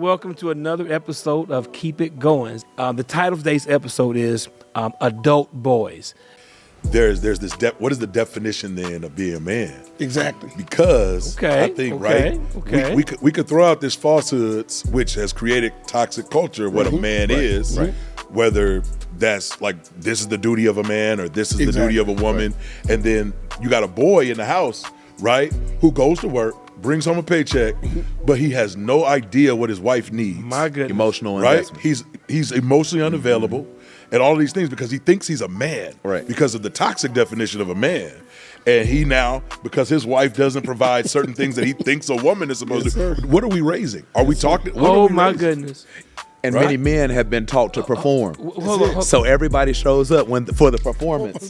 Welcome to another episode of Keep It Goines. The title of today's episode is Adult Boys. There's this what is the definition then of being a man? Exactly. Because I think we could throw out this falsehoods which has created toxic culture what a man is, whether that's like this is the duty of a man or this is the duty of a woman, and then you got a boy in the house, right, who goes to work, brings home a paycheck, but he has no idea what his wife needs. My goodness. Emotional right? investment. He's emotionally unavailable and all of these things because he thinks he's a man, because of the toxic definition of a man. And he now, because his wife doesn't provide certain things that he thinks a woman is supposed to, what are we raising? Are we talking? Oh my goodness. And many men have been taught to perform. So everybody shows up for the performance,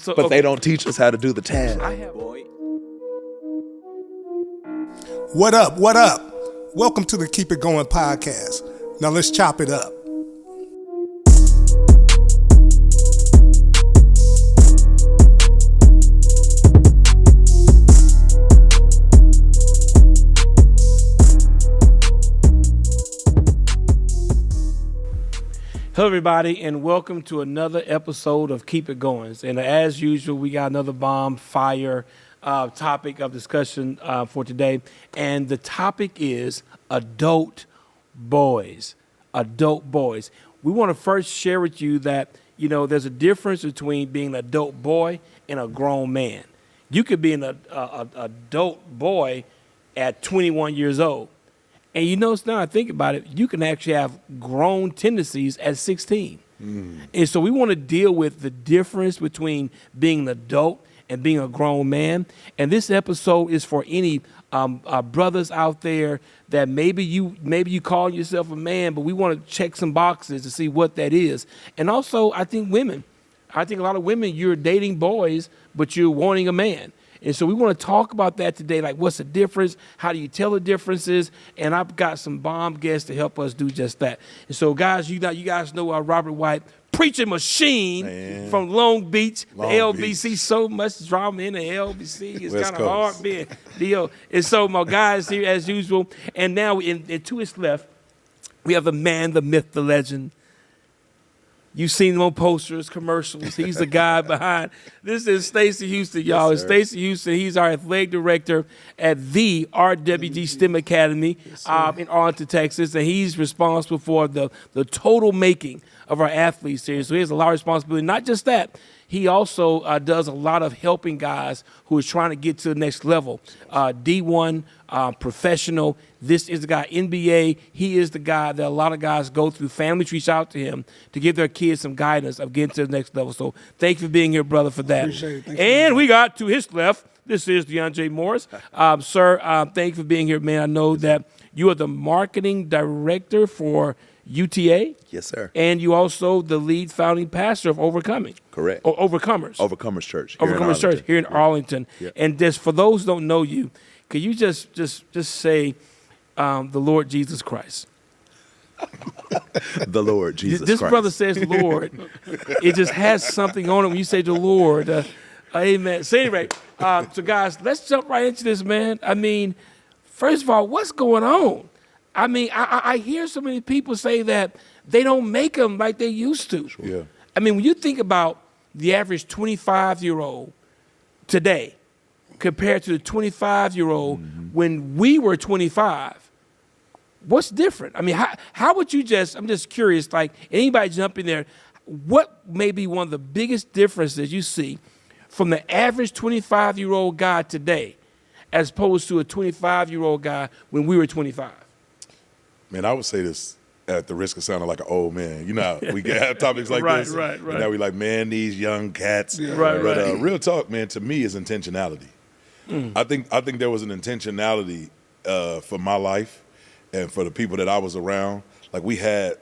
but they don't teach us how to do the task. What up? What up? Welcome to the Keep It Going podcast. Now let's chop it up. Hello, everybody, and welcome to another episode of Keep It Goines. And as usual, we got another bomb fire topic of discussion for today. And the topic is adult boys. Adult boys. We want to first share with you that, you know, there's a difference between being an adult boy and a grown man. You could be an adult boy at 21 years old. And you know, now I think about it, you can actually have grown tendencies at 16. And so we want to deal with the difference between being an adult and being a grown man. And this episode is for any brothers out there that maybe you call yourself a man, but we want to check some boxes to see what that is. And also, I think a lot of women, you're dating boys, but you're wanting a man. And so we want to talk about that today, like what's the difference? How do you tell the differences? And I've got some bomb guests to help us do just that. And so, guys, you guys know Robert White, preaching machine from Long Beach, the LBC. So much drama in the LBC. It's kind of hard being deal. And so my guys here as usual. And now to his left, we have the man, the myth, the legend. You've seen him on posters, commercials. He's the guy behind. This is Stacy Houston, y'all. Yes, Stacy Houston. He's our athletic director at the RWG STEM Academy in Arlington, Texas. And he's responsible for the total making of our athletes here. So he has a lot of responsibility. Not just that. He also does a lot of helping guys who are trying to get to the next level. D1, professional. This is the guy, NBA. He is the guy that a lot of guys go through. Families reach out to him to give their kids some guidance of getting to the next level. So thank you for being here, brother, for that. Appreciate it. And we got to his left. This is DeAndre Morris. Sir, thank you for being here, man. I know that you are the marketing director for UTA. Yes, sir. And you also the lead founding pastor of Overcoming. Correct. Or Overcomers. Overcomers Church. Overcomers Church here in Arlington. Yep. And just for those who don't know you, could you just say the Lord Jesus Christ? The Lord Jesus This Christ. brother says Lord. It just has something on it when you say the Lord. Amen. So anyway, so guys, let's jump right into this, man. I mean, first of all, what's going on? I mean, I hear so many people say that they don't make them like they used to. Sure. Yeah. I mean, when you think about the average 25-year-old today compared to the 25-year-old when we were 25, what's different? I mean, how would you I'm just curious, like anybody jump in there, what may be one of the biggest differences you see from the average 25-year-old guy today as opposed to a 25-year-old guy when we were 25? Man, I would say this at the risk of sounding like an old man. You know, we have topics like this. Right. And now we like, man, these young cats. Yeah. But real talk, man, to me is intentionality. I think there was an intentionality for my life and for the people that I was around. Like we had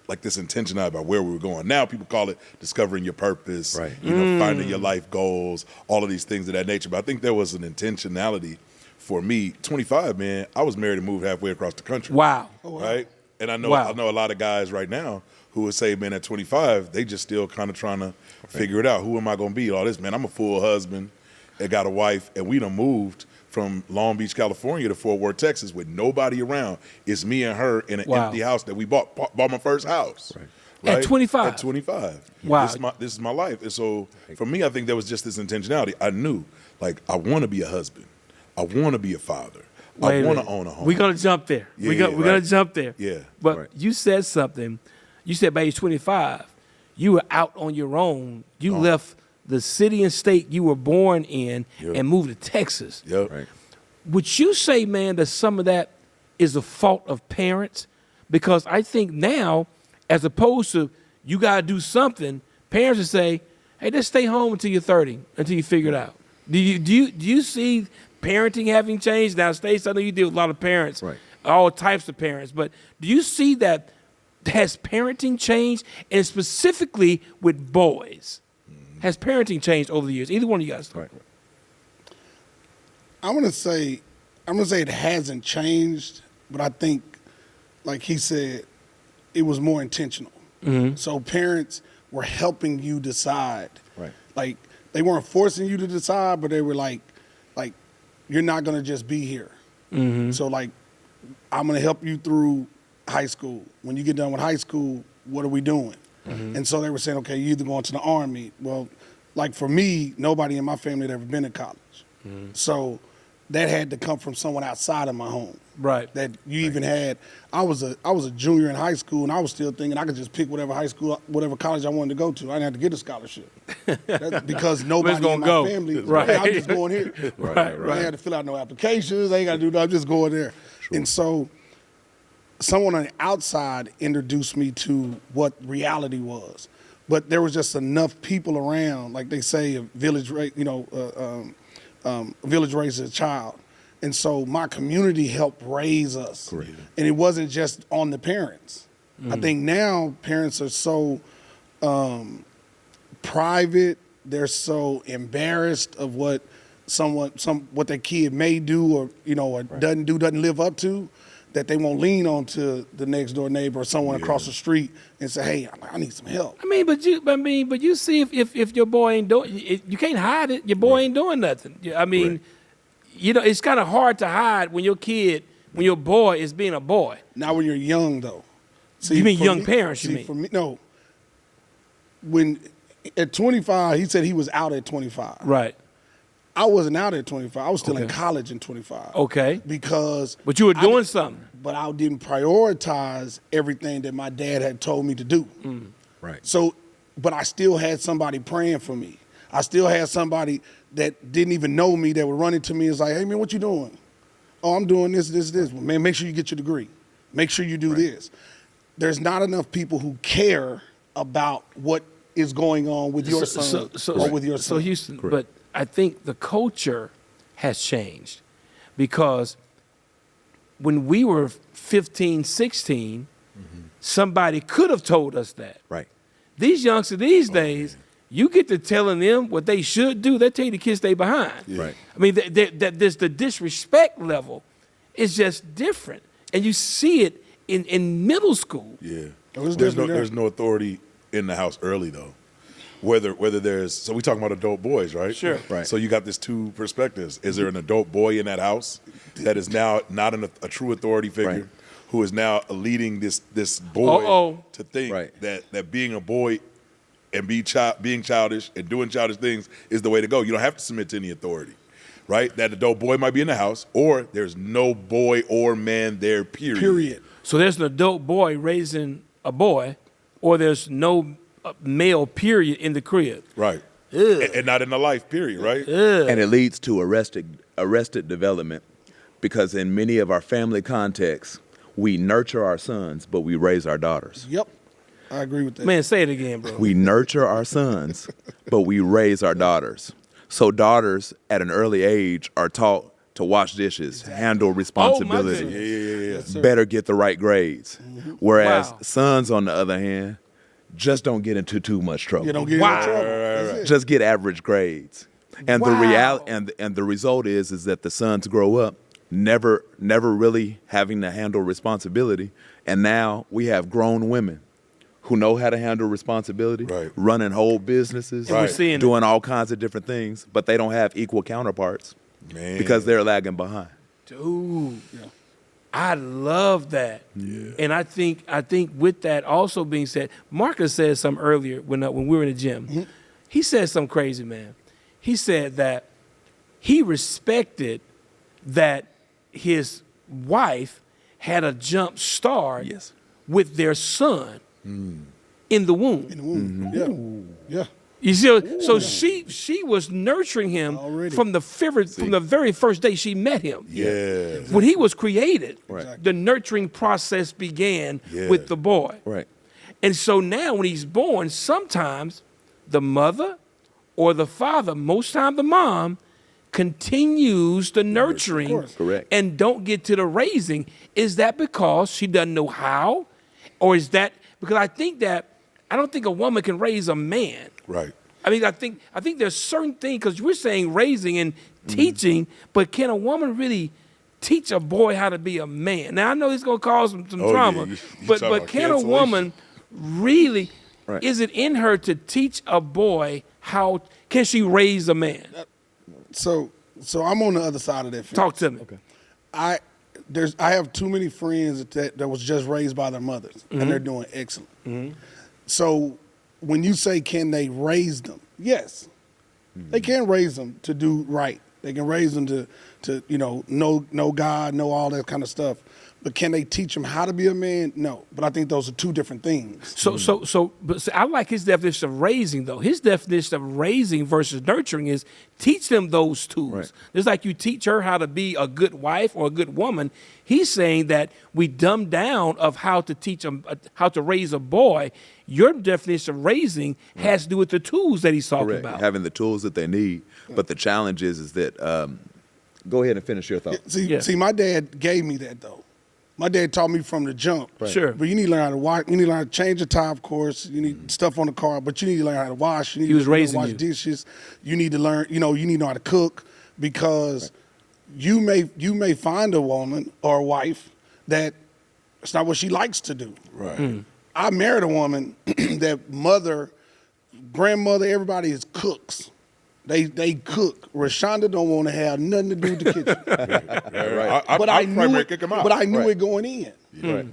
like this intentionality about where we were going. Now people call it discovering your purpose, you know, finding your life goals, all of these things of that nature. But I think there was an intentionality for me. 25, man, I was married and moved halfway across the country. Wow. Right? And I know a lot of guys right now who would say, man, at 25, they just still kind of trying to figure it out. Who am I going to be? All this, man, I'm a full husband and got a wife, and we done moved from Long Beach, California to Fort Worth, Texas with nobody around. It's me and her in an empty house that we bought my first house. Right? At 25? At 25. Wow. This is my life. And so for me, I think there was just this intentionality. I knew, like, I want to be a husband. I want to be a father. I want to own a home. We're going to jump there. We're going to jump there. Yeah. But you said something. You said by age 25, you were out on your own. You left the city and state you were born in and moved to Texas. Yep. Right. Would you say, man, that some of that is the fault of parents? Because I think now, as opposed to you got to do something, parents would say, hey, just stay home until you're 30, until you figure it out. Do you see parenting having changed? Now, Stacy, I know you deal with a lot of parents, all types of parents, but do you see that has parenting changed, and specifically with boys? Has parenting changed over the years? Either one of you guys. I'm gonna say it hasn't changed, but I think, like he said, it was more intentional. So parents were helping you decide. Like, they weren't forcing you to decide, but they were like you're not gonna just be here. So, like, I'm gonna help you through high school. When you get done with high school, what are we doing? And so they were saying, okay, you either going to the Army. Well, like, for me, nobody in my family had ever been to college. So that had to come from someone outside of my home. That you even had. I was a junior in high school, and I was still thinking I could just pick whatever college I wanted to go to. I didn't have to get a scholarship. Because nobody in my family. Hey, I'm just going here. I ain't had to fill out no applications. I ain't got to do nothing. I'm just going there. And so someone on the outside introduced me to what reality was. But there was just enough people around, like they say, a village raises a child. And so my community helped raise us. And it wasn't just on the parents. I think now parents are so private, they're so embarrassed of what what their kid may do or doesn't live up to, that they won't lean on to the next door neighbor or someone across the street and say, hey, I need some help. But you see, if your boy ain't doing, you can't hide it. Your boy ain't doing nothing. It's kind of hard to hide when your boy is being a boy. Not when you're young, though. See, you mean young parents, you mean? For me, no. When at 25, he said he was out at 25. Right. I wasn't out at 25. I was still in college in 25. Okay. But you were doing something. But I didn't prioritize everything that my dad had told me to do. So, but I still had somebody praying for me. I still had somebody that didn't even know me that would run into me and was like, hey, man, what you doing? Oh, I'm doing this. Well, man, make sure you get your degree. Make sure you do this. There's not enough people who care about what is going on with your son or with your son. So, Houston, but I think the culture has changed, because when we were 15, 16, somebody could have told us that. These youngsters these days, you get to telling them what they should do, they tell you to kiss they behind. I mean, the disrespect level is just different. And you see it in middle school. There's no authority in the house early, though. Whether there's, so we talking about adult boys, right? Sure. So you got this two perspectives. Is there an adult boy in that house that is now not a true authority figure, who is now leading this boy to think that being a boy and being childish and doing childish things is the way to go? You don't have to submit to any authority, right? That adult boy might be in the house, or there's no boy or man there, period. So there's an adult boy raising a boy, or there's no male, period, in the crib. And not in the life, period, right? And it leads to arrested development, because in many of our family contexts, we nurture our sons, but we raise our daughters. I agree with that. Man, say it again, bro. We nurture our sons, but we raise our daughters. So daughters at an early age are taught to wash dishes, handle responsibility, better get the right grades. Whereas sons, on the other hand, just don't get into too much trouble. You don't get into trouble. Just get average grades. And the result is that the sons grow up never really having to handle responsibility. And now we have grown women who know how to handle responsibility, running whole businesses, doing all kinds of different things, but they don't have equal counterparts Man. because they're lagging behind. Dude, I love that. Yeah. And I think with that also being said, Marcus said something earlier when we were in the gym. Mm-hmm. He said something crazy, man. He said that he respected that his wife had a jump start with their son in the womb. In the womb. Mm-hmm. Yeah. You see, so she was nurturing him already from the very first day she met him. Yeah. When he was created, Right. the nurturing process began with the boy. Right. And so now when he's born, sometimes the mother or the father, most time the mom, continues the nurturing and don't get to the raising. Is that because she doesn't know how? Or is that because I don't think a woman can raise a man. Right. I mean, I think there's certain things, because we're saying raising and teaching, but can a woman really teach a boy how to be a man? Now, I know it's going to cause some trauma, You but can a cancellation. woman really, is it in her to teach a boy how, can she raise a man? So I'm on the other side of that. Talk to me. Okay. I have too many friends that was just raised by their mothers, and they're doing excellent. So when you say, can they raise them? Yes, they can raise them to do right. They can raise them to know God, know all that kind of stuff. But can they teach them how to be a man? No. But I think those are two different things. But I like his definition of raising, though. His definition of raising versus nurturing is teach them those tools. Right. Just like you teach her how to be a good wife or a good woman, he's saying that we dumb down of how to teach them, how to raise a boy. Your definition of raising has to do with the tools that he's talking about. Having the tools that they need. But the challenge is that, go ahead and finish your thought. See, my dad gave me that, though. My dad taught me from the jump. Right. Sure. But you need to learn how to wash. You need to learn how to change the tire, of course. You need stuff on the car, but you need to learn how to wash. You need He was to raising wash you. dishes. You need to learn, you need to know how to cook, because you may find a woman or a wife that it's not what she likes to do. Right. I married a woman that mother, grandmother, everybody is cooks. They cook. Rashonda don't want to have nothing to do with the kitchen. But I knew it. But I knew it going in. Right.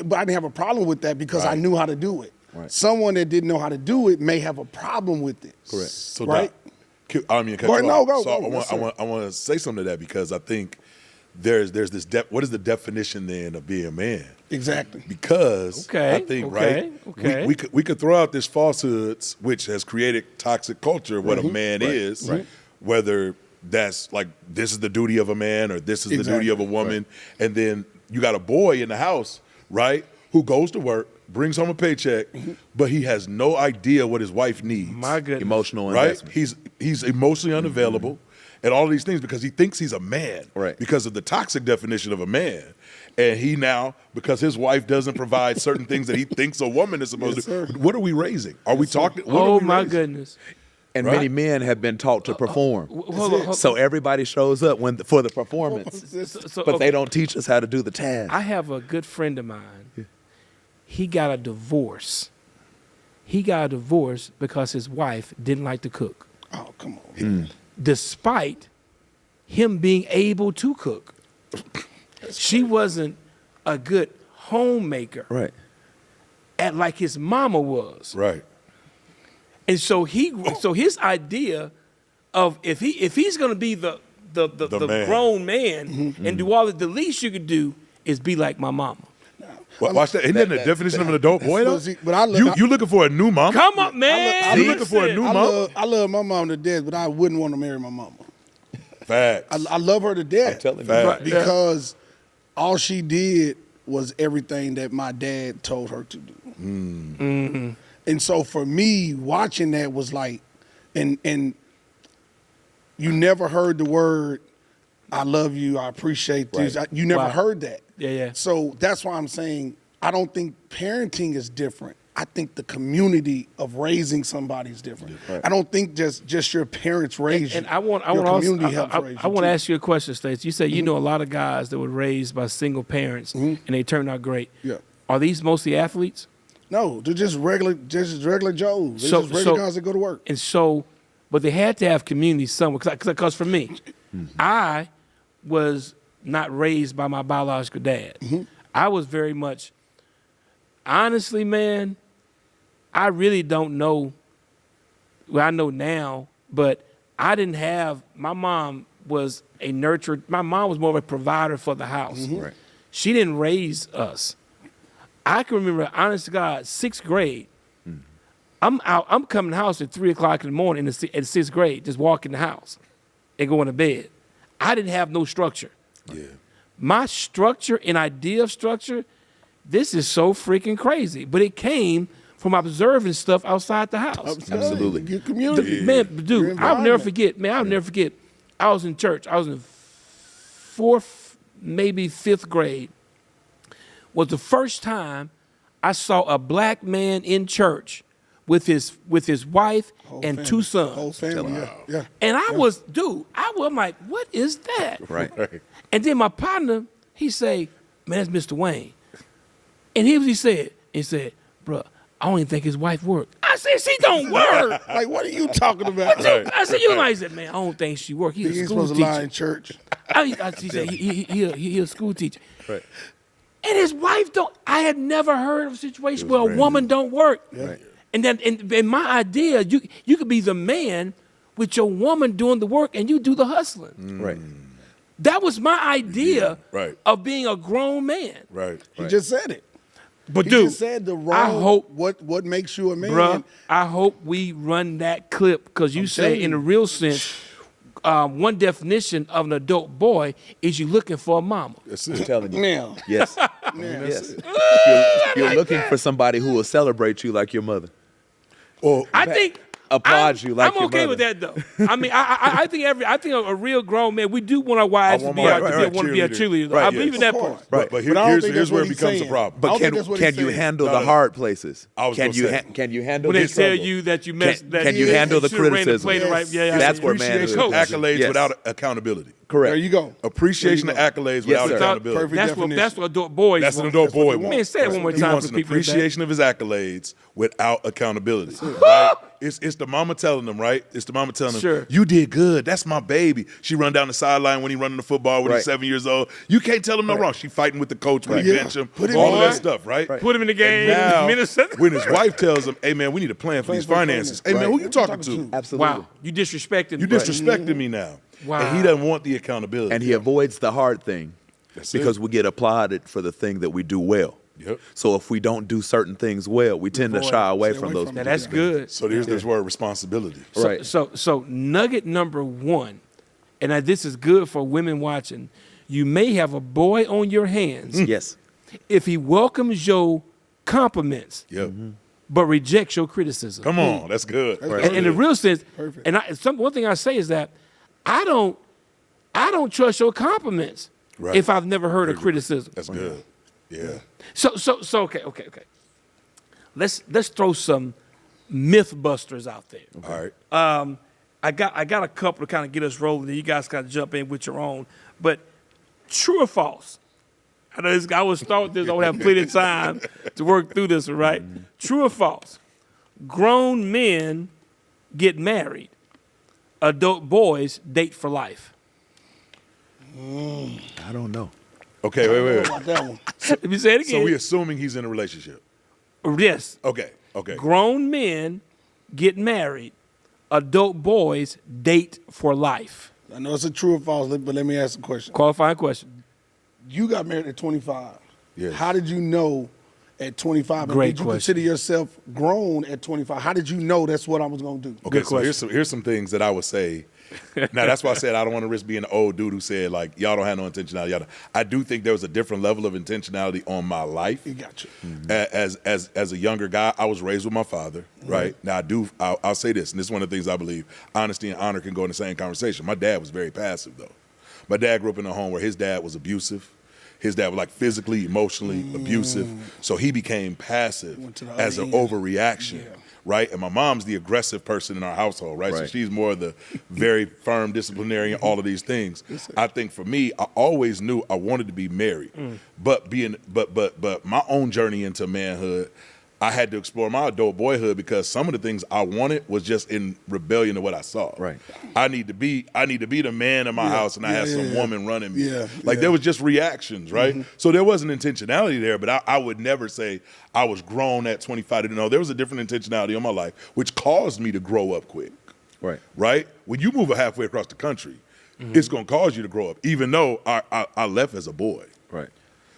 But I didn't have a problem with that because I knew how to do it. Right. Someone that didn't know how to do it may have a problem with it. Correct. So right? I mean, Go. I want to say something to that, because I think there's this what is the definition then of being a man? Exactly. Because I think we could throw out this falsehoods, which has created toxic culture of what a man is, whether that's like this is the duty of a man or this is the duty of a woman, and then you got a boy in the house, right, who goes to work, brings home a paycheck, but he has no idea what his wife needs. My goodness. Emotional Right? investment. He's emotionally unavailable and all of these things because he thinks he's a man. Right. Because of the toxic definition of a man. And he now, because his wife doesn't provide certain things that he thinks a woman is supposed to. What are we raising? Are we talking? What are we my raising? goodness. And many men have been taught to perform. Hold on. So everybody shows up for the performance, but they don't teach us how to do the task. I have a good friend of mine. He got a divorce. He got a divorce because his wife didn't like to cook, Oh, come on. despite him being able to cook. She wasn't a good homemaker, Right. at like his mama was. Right. And so his idea of if he's going to be the man. grown man and do all the least you could do is be like my mama. Watch that. Isn't that the definition of an adult boy, though? But You looking for a new mom? Come on, man. You looking for a new mom? I love my mom to death, but I wouldn't want to marry my mama. Facts. I love her to death. I'm telling you. Fact. Because all she did was everything that my dad told her to do. And so for me, watching that was like, and you never heard the word, I love you, I appreciate this. Right. You never Wow. heard that. Yeah. So that's why I'm saying I don't think parenting is different. I think the community of raising somebody is different. Right. I don't think just your parents raise you. And I want Your to community helps raise you I want to too. ask you a question, Stacy. You say you know a lot of guys that were raised by single parents and they turned out great. Yeah. Are these mostly athletes? No, they're just regular Joes. They're So- just regular so- guys that go to work. And so, but they had to have community somewhere. Because for me, I was not raised by my biological dad. I was very much, honestly, man, I really don't know. Well, I know now, but I didn't have, my mom was a nurturer. My mom was more of a provider for the house. Right. She didn't raise us. I can remember, honest to God, 6th grade. I'm coming to the house at 3 o'clock in the morning in at 6th grade, just walking the house and going to bed. I didn't have no structure. Yeah. My structure and idea of structure, this is so freaking crazy. But it came from observing stuff outside the house. Absolutely. Your community. Man, dude, Your I'll never environment. forget. Man, I'll never forget. I was in church. I was in 4th, maybe 5th grade. Was the first time I saw a black man in church with his wife Whole and family. 2 sons. Whole family, yeah. And I was, dude, I'm like, what is that? Right. And then my partner, he say, man, that's Mr. Wayne. And here's what he said. He said, bro, I don't even think his wife worked. I said, she don't work. Like, what are you talking about? I said, you like that, man, I don't think she worked. You He's a ain't school supposed to lie teacher. in church. He said, he a school teacher. Right. And his wife don't. I had never heard of a situation where a woman don't work. Right. And then, in my idea, you could be the man with your woman doing the work, and you do the hustling. Right. That was my idea Right. of being a grown man. Right. He just said it. But He dude, just said the I wrong. hope, what makes you a man. bruh, I hope we run that clip because you say, telling in you. a real sense, one definition of an adult boy is you looking for a mama. That's I'm it. telling you. Now, Yes. now. Yes. You're looking for somebody who will celebrate you like your mother. Or I think Applaud you like I'm your okay mother. with that though. I mean, I think a real grown man, we do want our wives to want be my- our, right, want to be a cheerleader. cheerleader. Right, I yes. believe in that Of part. course. But But I here's don't think that's where what it he's becomes a saying. problem. I But don't can think that's what he's you saying. handle No, the no. hard places? I was Can gonna you say. can you handle When they the tell struggle? you that you messed, that can you handle the should've ran criticism? play the right, yeah, That's where Appreciation manhood of comes in. accolades Yes. without accountability. Correct. There you go. Appreciation of There you go. accolades Yes, without sir. accountability. Perfect that's definition. what adult boys That's an want. adult boy. what they wants. Man, say it one more He time wants for an people in the back. appreciation of his accolades without accountability. Right? It's the mama telling them, right? It's the mama telling them, Sure. you did good. That's my baby. She run down the sideline when he running the football when Right. he's 7 years old. You can't tell him no wrong. She fighting with the coach when he Yeah. bench him. Put him all of in. that stuff, right? Put him in the game. And now, Minnesota. when his wife tells him, hey, man, we need a plan for Plan these for finances. Hey, finance. man, who Right. you talking to? Absolutely. Wow, you disrespected. You disrespecting me now. Wow. And he doesn't want the accountability. And he avoids the hard thing That's because it. we get applauded for the thing that we do well. Yep. So if we don't do certain things well, we tend to Avoid shy away Stay from away those. from Now it. that's good. So there's this word responsibility. Right. So nugget number 1, and this is good for women watching. You may have a boy on your hands Yes. if he welcomes your compliments Yep. but rejects your criticism. Come on, that's good. That's And in the real sense, Perfect. and one thing I say is that I don't trust your compliments Right. if I've never heard a criticism. That's good. Yeah. So okay. Let's throw some myth busters out there. All right. I got a couple to kind of get us rolling. And you guys kind of jump in with your own. But true or false? I know I would start with this. I would have plenty of time to work through this, right? True or false? Grown men get married. Adult boys date for life. I don't know. Okay, wait. How about that one? Let me say it So again. we assuming he's in a relationship. Yes. Okay. Grown men get married. Adult boys date for life. I know it's a true or false, but let me ask a question. Qualifying question. You got married at 25. Yes. How did you know at 25? Great Did you question. consider yourself grown at 25? How did you know that's what I was going to do? Okay, Good so here's some things that I would say. Now that's why I said I don't want to risk being an old dude who said like y'all don't have no intentionality. I do think there was a different level of intentionality on my life. You got you. As a younger guy, I was raised with my father, right? Now I'll say this, and this is one of the things I believe: honesty and honor can go in the same conversation. My dad was very passive, though. My dad grew up in a home where his dad was abusive. His dad was like physically, emotionally abusive, so he became passive Went to the as other an end. overreaction. Yeah. Right, and my mom's the aggressive person in our household, right? So Right. she's more the very firm disciplinarian, all of these things. I think for me, I always knew I wanted to be married, but my own journey into manhood, I had to explore my adult boyhood because some of the things I wanted was just in rebellion to what I saw. Right. I need to be the man in my house, and I have some woman running me. There was just reactions, right? So there was an intentionality there, but I would never say I was grown at 25. No, there was a different intentionality in my life, which caused me to grow up quick. Right? When you move halfway across the country, it's going to cause you to grow up, even though I left as a boy. Right.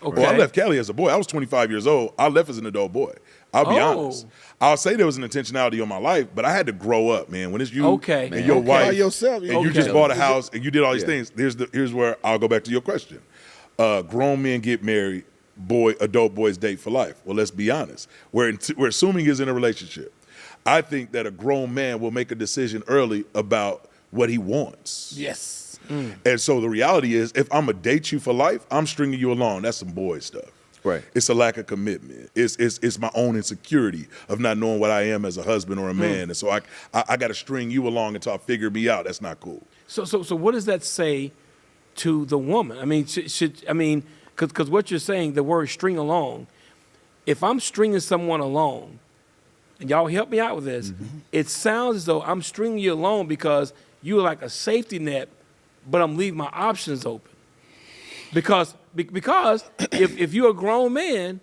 Okay. Well, I left Cali as a boy. I was 25 years old. I left as an adult boy. I'll be honest. I'll say there was an intentionality on my life, but I had to grow up, man. When it's you and your wife, by yourself, and you just bought a house and you did all these things. Here's where I'll go back to your question. Grown men get married. Adult boys date for life. Well, let's be honest. We're assuming he's in a relationship. I think that a grown man will make a decision early about what he wants. Yes. And so the reality is, if I'm going to date you for life, I'm stringing you along. That's some boy stuff. Right. It's a lack of commitment. It's my own insecurity of not knowing what I am as a husband or a man. And so I got to string you along until I figure me out. That's not cool. So what does that say to the woman? I mean, because what you're saying, the word string along, if I'm stringing someone along, and y'all help me out with this, it sounds as though I'm stringing you along because you're like a safety net, but I'm leaving my options open. Because if you're a grown man,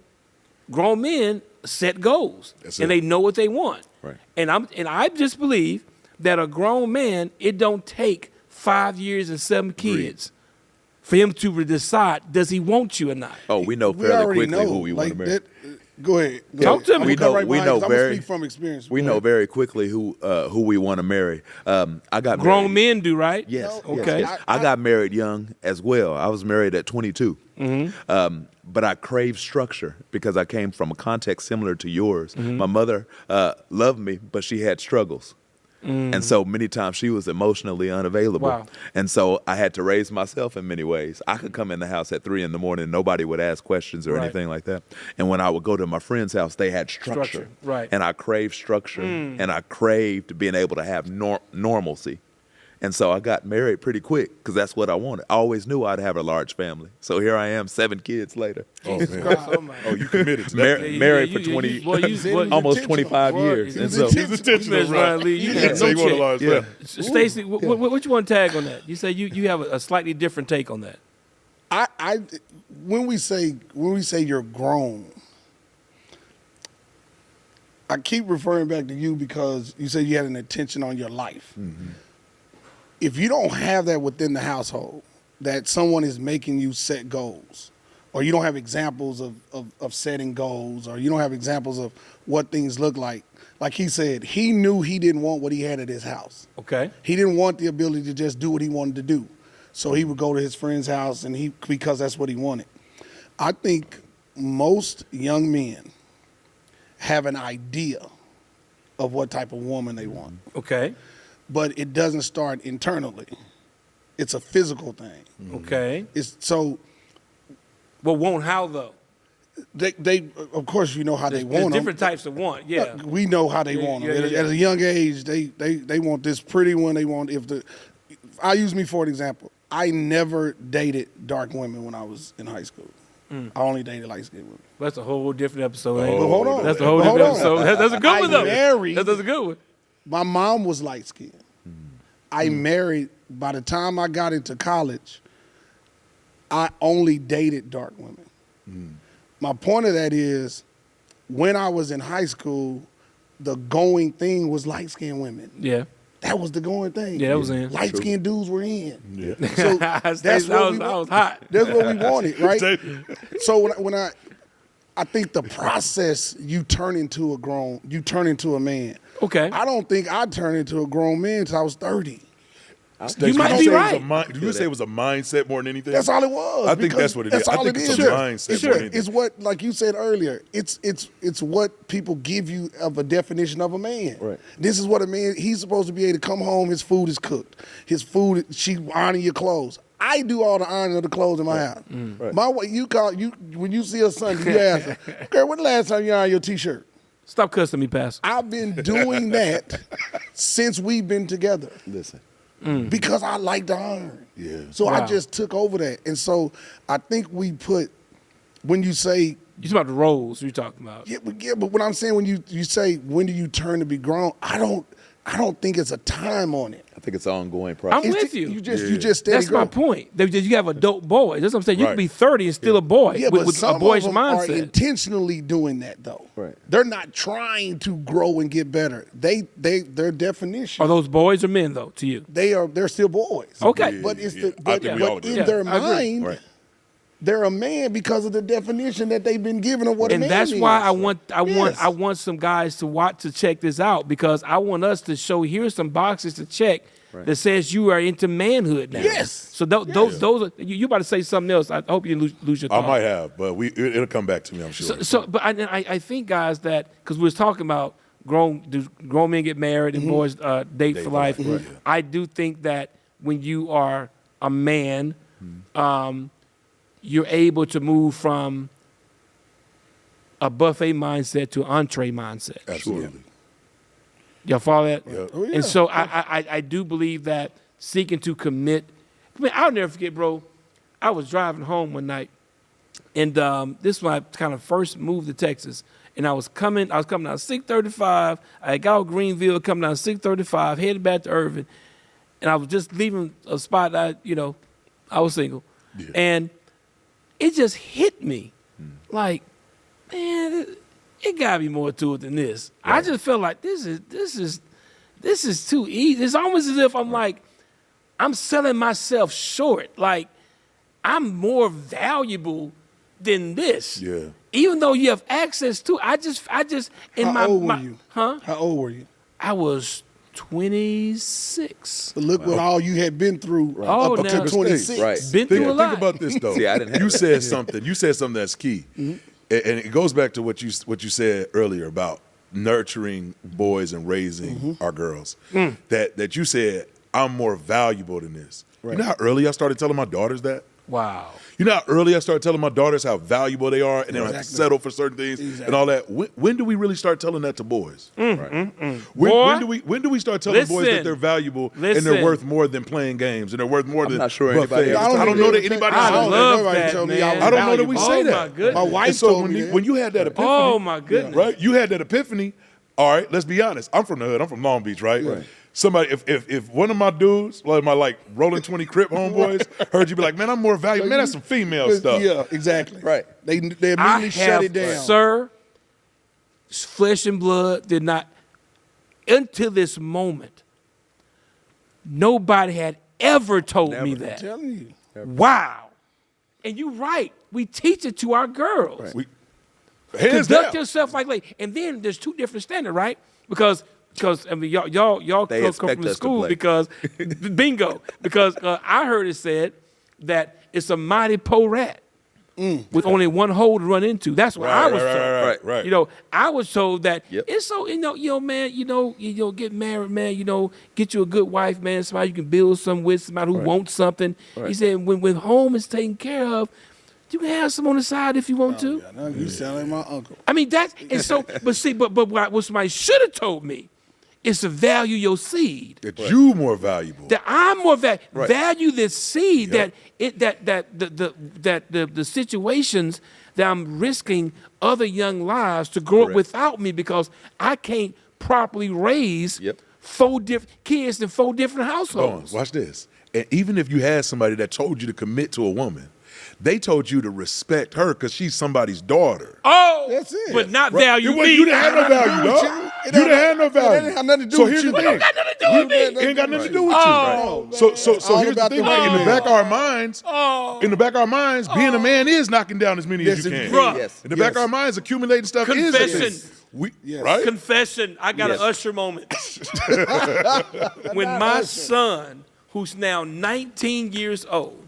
grown men set goals and they know what they want. Right. And I just believe that a grown man, it don't take 5 years and 7 kids for him to decide, does he want you or not? Oh, we know fairly quickly who we want to marry. Go ahead. Talk to me. We know very. Speak from experience. We know very quickly who we want to marry. I got Grown married. men do, right? Yes. No, Okay. Yes. I got married young as well. I was married at 22. But I craved structure because I came from a context similar to yours. My mother loved me, but she had struggles. And so many times she was emotionally unavailable. Wow. And so I had to raise myself in many ways. I could come in the house at 3 a.m. Nobody would ask questions or anything like that. And when I would go to my friend's house, they had structure. Right. And I craved structure. And I craved being able to have normalcy. And so I got married pretty quick because that's what I wanted. I always knew I'd have a large family. So here I am 7 kids later. Oh, man. Oh, you committed to that. Married for 20, almost 25 years. And so He's intentional, right? You Yeah, got so no you want a check. large family. Stacy, what you want to tag on that? You say you have a slightly different take on that. When we say you're grown, I keep referring back to you because you said you had an intention on your life. If you don't have that within the household, that someone is making you set goals, or you don't have examples of setting goals, or you don't have examples of what things look like he said, he knew he didn't want what he had at his house. Okay. He didn't want the ability to just do what he wanted to do. So he would go to his friend's house because that's what he wanted. I think most young men have an idea of what type of woman they want. Okay. But it doesn't start internally. It's a physical thing. Okay. It's so. But want how though? They of course you know how they There's want different them. types of want. Yeah. We know how they want them. yeah. At a young age, they want this pretty one. They want I use me for an example. I never dated dark women when I was in high school. I only dated light-skinned women. That's a whole different episode. Oh, Ain't it? But hold on. That's a whole But hold different on. episode. That's a good one though. married- That's a good one. My mom was light-skinned. I married, by the time I got into college, I only dated dark women. My point of that is, when I was in high school, the going thing was light-skinned women. Yeah. That was the going thing. Yeah, that was in. Light-skinned dudes were in. Yeah. So that's what I was hot. That's what we wanted, right? So when I think the process you turn into a man. Okay. I don't think I turned into a grown man until I was 30. You might be right. You say it was a mindset more than anything? That's all it was. I think because that's what it is. I all think it it's is. a mindset more than anything. It's what, like you said earlier, it's what people give you of a definition of a man. Right. This is what a man, he's supposed to be able to come home, his food is cooked. His food, she ironing your clothes. I do all the ironing of the clothes in my house. Right. My wife, when you see her Sunday, you ask her, girl, when the last time you ironed your t-shirt? Stop cussing me, Pastor. I've been doing that since we've been together. Listen. Because I like to iron. Yeah. So Wow. I just took over that. And so I think when you say You talking about the roles you're talking about? But what I'm saying when you say when do you turn to be grown, I don't think it's a time on it. I think it's an ongoing process. I'm with you. You just steady That's my growing. point. You have adult boys. That's what I'm saying. You Right. can be 30 and still a boy Yeah, but with some a boyish of them are mindset. intentionally doing that though. Right. They're not trying to grow and get better. Their definition. Are those boys or men though to you? They're still boys. Okay. But it's Yeah, the I think we all but agree. in their Yeah, I agree. mind, Right. they're a man because of the definition that they've been given of what a And man that's is. why Yes. I want some guys to check this out, because I want us to show here's some boxes to check that says you are into manhood now. Yes. So those are you about to say something else. I hope you didn't lose your I thought. might have, but it'll come back to me, I'm sure. But I think, guys, that because we was talking about grown men get married and boys date for life. right, yeah. I do think that when you are a man, you're able to move from a buffet mindset to entree mindset. Absolutely. Y'all follow that? Yeah. Oh, yeah. And so I do believe that seeking to commit. I mean, I'll never forget, bro. I was driving home one night, and this was my kind of first move to Texas. And I was coming down 635. I got out Greenville, coming down 635, headed back to Irving, and I was just leaving a spot. I was single, and it just hit me, like, man, it gotta be more to it than this. I just felt like this is too easy. It's almost as if I'm like, I'm selling myself short. Like, I'm more valuable than this. Yeah. Even though you have access to, I just in How my old were my- you? Huh? How old were you? I was 26. But look what all you had been through Oh, up until now- 26. Right. Been through a lot. Think about this though. See, I didn't have you that. said something. You said something that's key, and it goes back to what you said earlier about nurturing boys and raising our girls. That you said I'm more valuable than this. You know how early I started telling my daughters that. Wow. You know how early I started telling my daughters how valuable they are, and they don't have to Exactly. settle for certain things and all that. When do we really start telling that to boys? Boy, When do we start telling boys that listen. they're valuable and Listen. they're worth more than playing games and they're worth more than not sure anybody buffets? ever I don't know that anybody I says that. love Nobody that, told me man. I was I don't know that we valuable. say Oh, that. my goodness. My wife And so told when me you, that. when you had that epiphany, Oh, my goodness. right? You had that epiphany. All right, let's be honest. I'm from the hood. I'm from Long Beach, right? Somebody, if one of my dudes, like my rolling 20 Crip homeboys, heard you be like, man, I'm more valuable. Man, that's some female stuff. Yeah, exactly. Right. They I immediately shut have, it down. sir, flesh and blood did not, until this moment, nobody had ever told me I'm that. telling you. Wow. And you're right. We teach it to our girls. We, hands Conduct down. yourself like, and then there's two different standards, right? Because I mean y'all They come expect from the us to school play. because bingo, because I heard it said that it's a mighty poor rat with only one hole to run into. That's what I was told. Right. You know, I was told that Yep. it's so man, get married, man, get you a good wife, man, somebody you can build something with, somebody who wants something. He said when home is taken care of, you can have some on the side if you want to. Yeah, now you sound like my uncle. I mean that's and so, but see, but what somebody should have told me is to value your seed. That you more valuable. That I'm more value this seed. That the situations that I'm risking other young lives to grow up without me because I can't properly raise 4 different kids in 4 different Go on, households. watch this. And even if you had somebody that told you to commit to a woman, they told you to respect her because she's somebody's daughter. Oh, That's it. but not Right? value You me. didn't have no value, with dog. you. You didn't have no value. That didn't have nothing to do so with here's you. the It thing. got nothing to do with me. It ain't got nothing to do with Oh, you. So All here's the about thing. the In the man. back of our minds, Oh. in the back of our minds, being a man is knocking down as many as Yes, you it can. Bruh. Yes. In the back of our minds, accumulating stuff is a Confession. thing. Yes. Right? Confession. I got Yes. an usher moment. When my son, who's now 19 years old,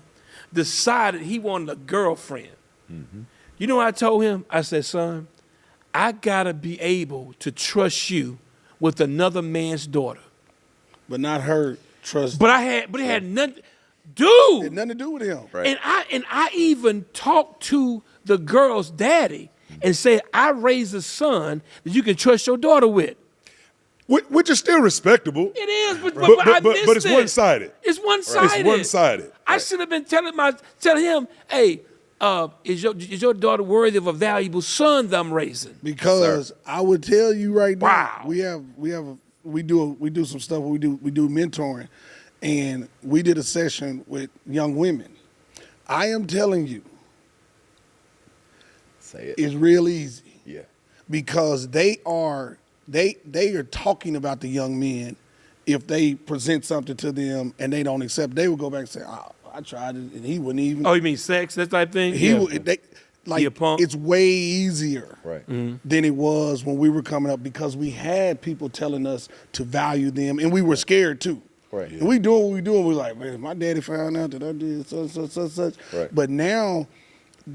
decided he wanted a girlfriend. You know what I told him? I said, son, I gotta be able to trust you with another man's daughter. But not her trust. But it had nothing, It dude. had nothing to do with him. Right. And I even talked to the girl's daddy and said, I raised a son that you can trust your daughter with. Which is still respectable. It is, but I But missed it's it. one-sided. It's one-sided. It's one-sided. I should have been telling him, hey, is your daughter worthy of a valuable son that I'm raising? Because I would tell you right now, Wow. we do some stuff. We do mentoring, and we did a session with young women. I am telling you, Say it. it's real easy. Yeah. Because they are talking about the young men. If they present something to them and they don't accept, they will go back and say, "Oh, I tried it," and he wouldn't even. Oh, you mean sex, that type thing? He would. They, He a punk? it's way easier Right. than it was when we were coming up because we had people telling us to value them, and we were scared too. Right. And we doing what we doing. We're like, man, my daddy found out that I did such. Right. But now,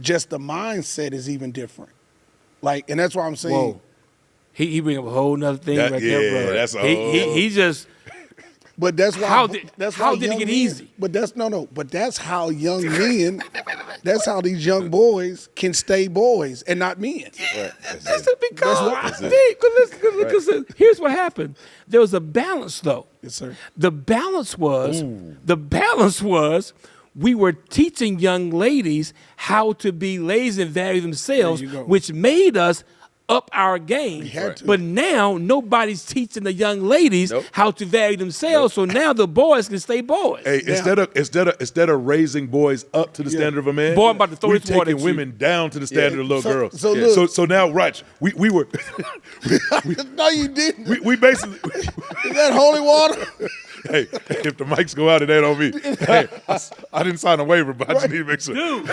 just the mindset is even different. Like, and that's why I'm saying. Whoa. He bring up a whole nother thing right there, yeah, bro. that's a he just But that's why. How did it young get men- easy? But that's no. But that's how young men. That's how these young boys can stay boys and not men. Right. that's because That's listen, here's what happened. There was a balance though. Yes, sir. The balance was we were teaching young ladies how to be lazy and value themselves, There you go. which made us up our game. had to. But now nobody's teaching the young ladies Nope. how to value themselves. So now the boys can stay boys. Hey, instead of raising boys up to the standard of a man, Boy, I'm about to throw we're this water taking at you. women down to the standard of little So- girls. so look- so now, Raj, we were No, you didn't. we basically. Is that holy water? Hey, if the mics go out, it ain't on me. Hey, I didn't sign a waiver, but I just need to make sure. Dude.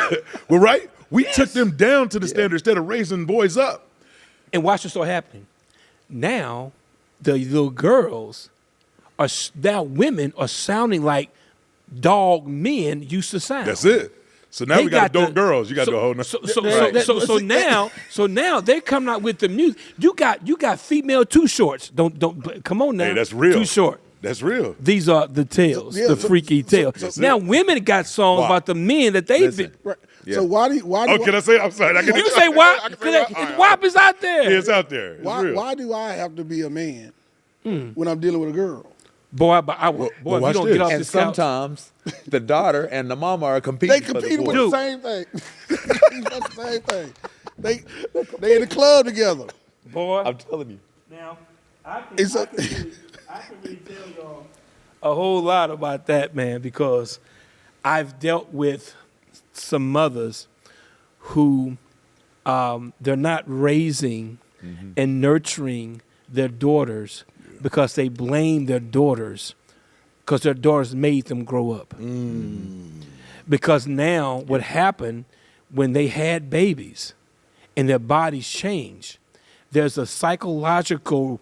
Well, right? We took them down to the standard instead of raising boys up. And watch what start happening. Now, the little girls now women are sounding like dog men used to sound. That's it. So now They we got the- adult girls. You got the whole. So now they're coming out with the music. You got female too shorts. Don't come on now. Hey, that's real. Too short. That's real. These are the tales, Yeah, the so- freaky tales. Now women got songs Wow. about the men that they've Listen. been. Right. Yeah. So why do Oh, can I say? I'm sorry. I can You say why? I can Because say it's why? All right, WAP is out there. Yeah, it's out there. It's real. why do I have to be a man when I'm dealing with a girl? Boy, well, if you watch don't this. get off And this couch. sometimes the daughter and the mama are competing. They competing for with the boy. the same thing. That's the same thing. They in the club together. Boy, I'm telling you. now I It's a- I can really tell y'all a whole lot about that, man, because I've dealt with some mothers who they're not raising and nurturing their daughters because they blame their daughters because their daughters made them grow up. Because now what happened when they had babies and their bodies changed, there's a psychological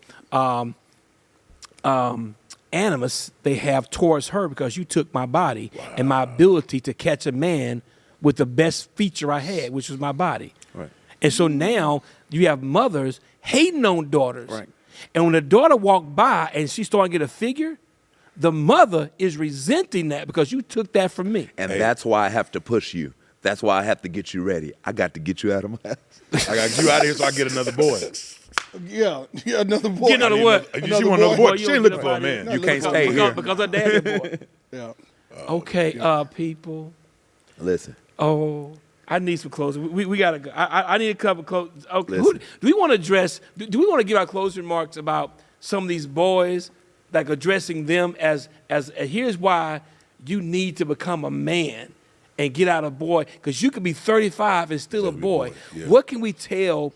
animus they have towards her because you took my body and my ability to catch a man with the best feature I had, which was my body. Right. And so now you have mothers hating on daughters. Right. And when the daughter walked by and she's starting to get a figure, the mother is resenting that because you took that from me. And that's why I have to push you. That's why I have to get you ready. I got to get you out of my house. I got you out of here so I get another boy. Yeah, another boy. Get another what? She want another boy. She you ain't don't looking get for a up man. out You of can't here. stay here. Because her daddy boy. Yeah. Okay, people. Listen. Oh, I need some closing. We gotta go. I need a couple close. Okay, Listen. do we want to address? Do we want to give our closing remarks about some of these boys, like addressing them as here's why you need to become a man and get out of boy, because you could be 35 and still a boy. Yeah. What can we tell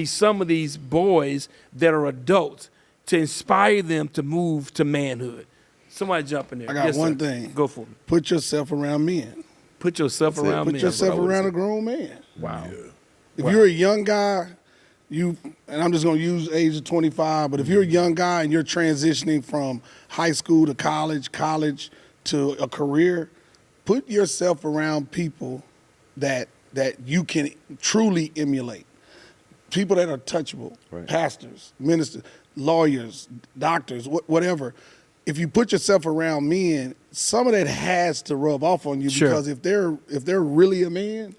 some of these boys that are adults to inspire them to move to manhood? Somebody jump in there. I got Yes, one sir. thing. Go for it. Put yourself around men. Put yourself around Put men. yourself around a grown man. Wow. If you're a young guy, and I'm just going to use age of 25, but if you're a young guy and you're transitioning from high school to college to a career, put yourself around people that you can truly emulate. People that are touchable, Right. pastors, ministers, lawyers, doctors, whatever. If you put yourself around men, some of that has to rub off on you Sure. because if they're really a man,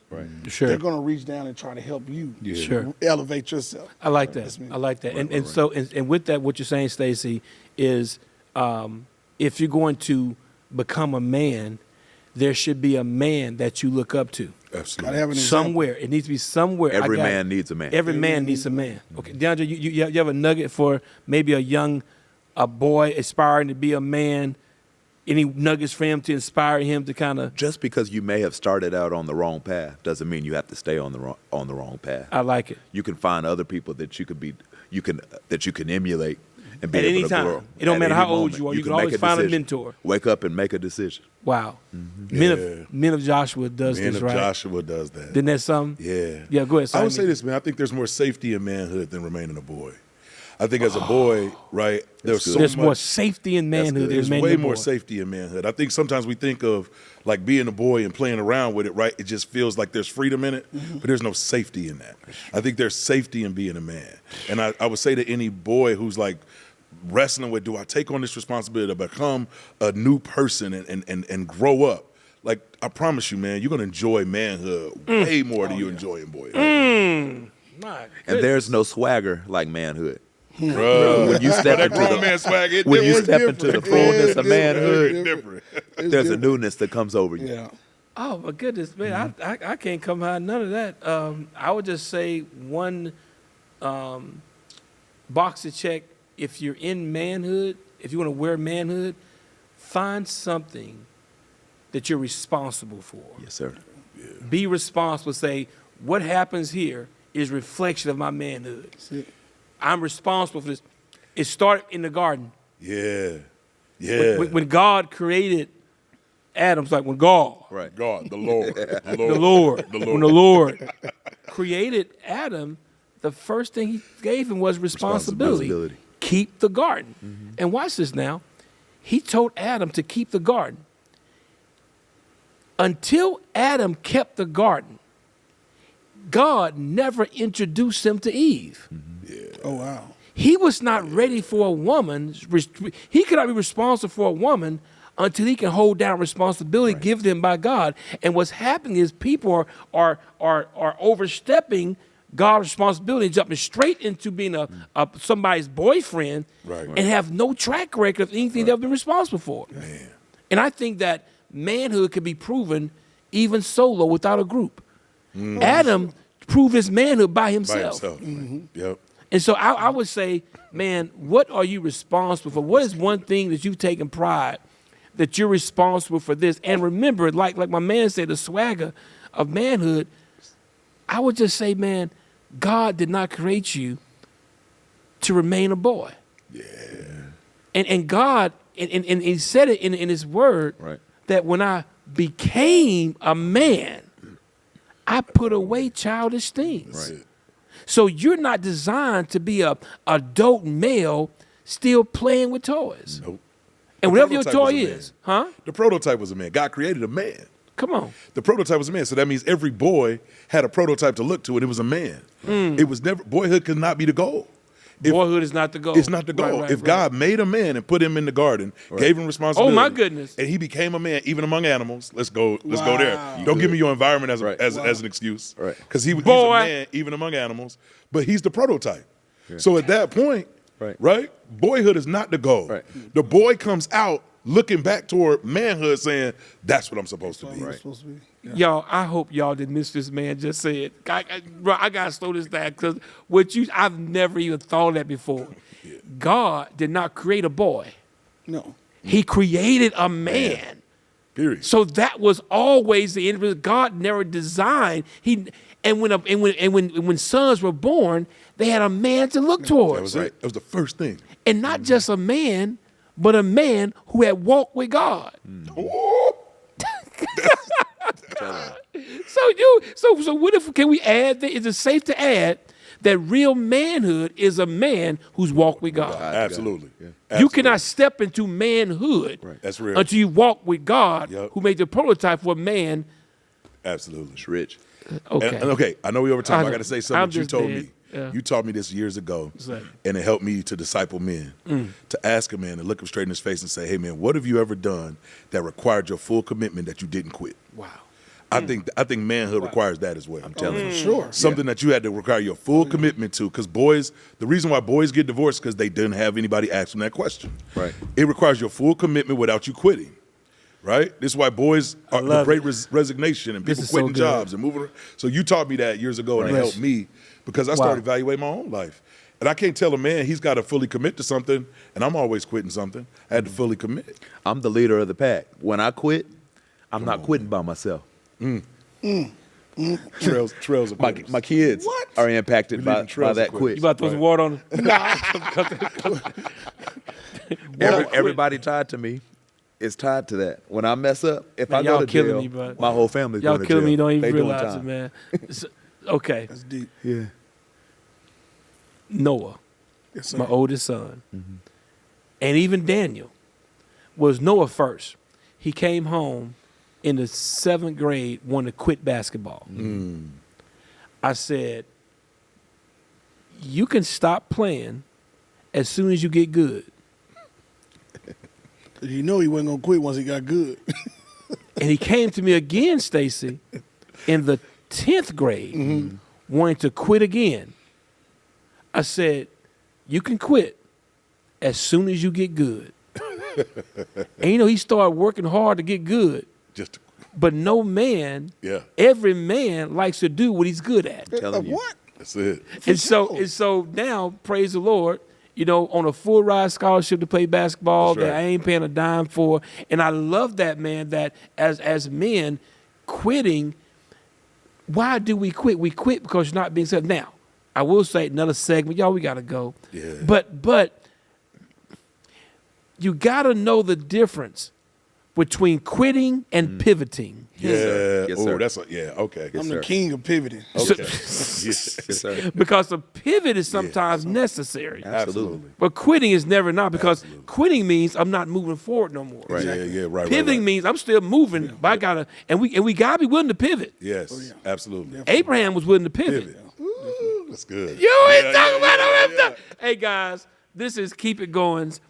Sure. they're going to reach down and try to help you Sure. elevate yourself. I like that. That's me. I like that. And so with that, what you're saying, Stacy, is if you're going to become a man, there should be a man that you look up to. Absolutely. Gotta have an example. Somewhere. It needs to be somewhere. Every man needs a man. Every man needs a man. Okay, DeAndre, you have a nugget for maybe a boy aspiring to be a man? Any nuggets for him to inspire him to kind of? Just because you may have started out on the wrong path doesn't mean you have to stay on the wrong path. I like it. You can find other people that you can emulate and be At able any to time. grow. It don't At matter any how old moment. you are. You can make always a find a decision. mentor. Wake up and make a decision. Wow. Yeah. Men of Joshua does Man this, of right? Joshua does that. Isn't that something? Yeah. Yeah, go ahead. I would Simon. say this, man. I think there's more safety in manhood than remaining a boy. I think as a boy, right, there's so There's much. more safety in manhood than There's remaining way a boy. more safety in manhood. I think sometimes we think of like being a boy and playing around with it, right? It just feels like there's freedom in it, but there's no safety in that. I think there's safety in being a man. And I would say to any boy who's like wrestling with, do I take on this responsibility to become a new person and grow up? Like, I promise you, man, you're going to enjoy manhood way more than you enjoy in boyhood. And there's no swagger like manhood. Bro, When you step that into grown the man swag, it when you different. step into the fullness of It's manhood, different. there's a newness that comes over you. Yeah. Oh my goodness, man! I can't come behind none of that. I would just say one box to check: if you're in manhood, if you want to wear manhood, find something that you're responsible for. Yes, sir. Be responsible. Say what happens here is reflection of my manhood. I'm responsible for this. It started in the garden. Yeah. Yeah. When God created Adam, it's like when God. Right. God, the Lord. When the Lord created Adam, the first thing he gave him was responsibility. Responsibility. Keep the garden. And watch this now. He told Adam to keep the garden. Until Adam kept the garden, God never introduced him to Eve. Oh, wow. He was not ready for a woman. He could not be responsible for a woman until he can hold down responsibility given to him by God. And what's happening is people are overstepping God's responsibility, jumping straight into being somebody's boyfriend, and have no track record of anything they've been responsible for. Man. And I think that manhood can be proven even solo without a group. Adam proved his manhood by By himself. himself. Yep. And so I would say, man, what are you responsible for? What is one thing that you've taken pride that you're responsible for this? And remember, like my man said, the swagger of manhood, I would just say, man, God did not create you to remain a boy. Yeah. And God, and he said it in his word, Right. that when I became a man, I put away childish things. Right. So you're not designed to be a adult male still playing with toys. Nope. And The whatever your prototype toy was a man. is, huh? The prototype was a man. God created a man. Come on. The prototype was a man. So that means every boy had a prototype to look to, and it was a man. It was never, boyhood could not be the goal. Boyhood is not the goal. It's not the goal. Right, if God made a man and put him in the garden, gave him responsibility. Oh, my goodness. And he became a man, even among animals. Let's go Wow. there. Don't give me your environment as Right. as an excuse. Right. Because he's a Boy. man, even among animals, but he's the prototype. So at that point, Right. boyhood is not the goal. Right. The boy comes out looking back toward manhood saying, that's what I'm supposed to be. It's supposed to be. Yeah. Y'all, I hope y'all didn't miss this man just said. Bro, I got to slow this down because I've never even thought of that before. God did not create a boy. No. He created a man. Period. So that was always the end. God never designed. When sons were born, they had a man to look That towards, was it. That was the first thing. and not just a man, but a man who had walked with God. So what if can we add that? Is it safe to add that real manhood is a man who's walked with God? Absolutely. You Absolutely. cannot step into manhood That's real. until you walk with God, Yep. who made the prototype for man. Absolutely. It's rich. Okay. And okay, I know we over time. I I know. got to say something I'm that you just told dead. me. Yeah. You taught me this years ago, that? and it helped me to disciple men. To ask a man and look him straight in his face and say, "Hey, man, what have you ever done that required your full commitment that you didn't quit?" Wow. I think manhood requires that as well. I'm telling you. Sure. Something that you had to require your full commitment to, because boys, the reason why boys get divorced because they didn't have anybody ask them that question. Right. It requires your full commitment without you quitting. right? This is why boys are the love great it. resignation and This people is so quitting good. jobs and moving. So you taught me that years ago, and it Right. helped me because I Wow. started evaluating my own life. And I can't tell a man he's got to fully commit to something, and I'm always quitting something. I had to fully commit. I'm the leader of the pack. When I quit, I'm not quitting by myself. Trails of quitters. My kids are impacted by trails of that quitters. quit. You about to throw some water on them? Everybody tied to me is tied to that. When I mess up, if Man, I go y'all to killing jail, me, bro. my whole family's Y'all going to killing jail. me. You don't even They doing realize it, time. man. Okay, That's deep. Yeah. Noah, Yes, sir. my oldest son, and even Daniel was Noah first. He came home in the 7th grade, wanted to quit basketball. I said, you can stop playing as soon as you get good. You know he wasn't gonna quit once he got good. And he came to me again, Stacy, in the 10th grade, wanting to quit again. I said, you can quit as soon as you get good. And he started working hard to get good. Just, But no man, yeah, every man likes to do what he's good at. Telling you. What? that's it. And so now, praise the Lord, on a full ride scholarship to play basketball That's that right. I ain't paying a dime for. And I love that, man, that as men, quitting, why do we quit? We quit because you're not being said. Now, I will say another segment, y'all, we got to go. Yeah. But you got to know the difference between quitting and pivoting. Yeah. Yes, Oh, sir. that's okay. I'm the sir. king of pivoting. Okay. Yes, sir. Because a pivot is sometimes necessary. Absolutely. But quitting is never not, because quitting means I'm not moving forward no more. Right. Yeah. Right. Pivoting right. means I'm still moving, but I gotta, and we gotta be willing to pivot. Yes. Absolutely. Abraham was willing to pivot. Pivot. Ooh, that's good. You ain't Yeah, talking yeah, about yeah, no Hey guys, this is Keep It Goings.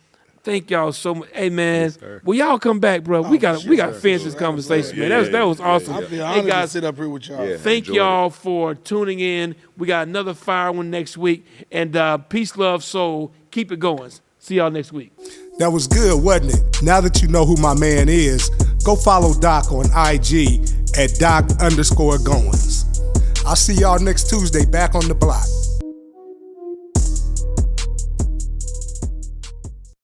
Thank y'all so much. Hey man, will y'all come back, bro? We got to finish this conversation, man. That was awesome. I feel Hey honored to guys, sit up here with y'all. Yeah. thank Enjoyed y'all for tuning in. We got another fire one next week, and peace, love, soul. Keep it going. See y'all next week. That was good, wasn't it? Now that you know who my man is, go follow Doc on IG at Doc_Goins. I'll see y'all next Tuesday back on the block.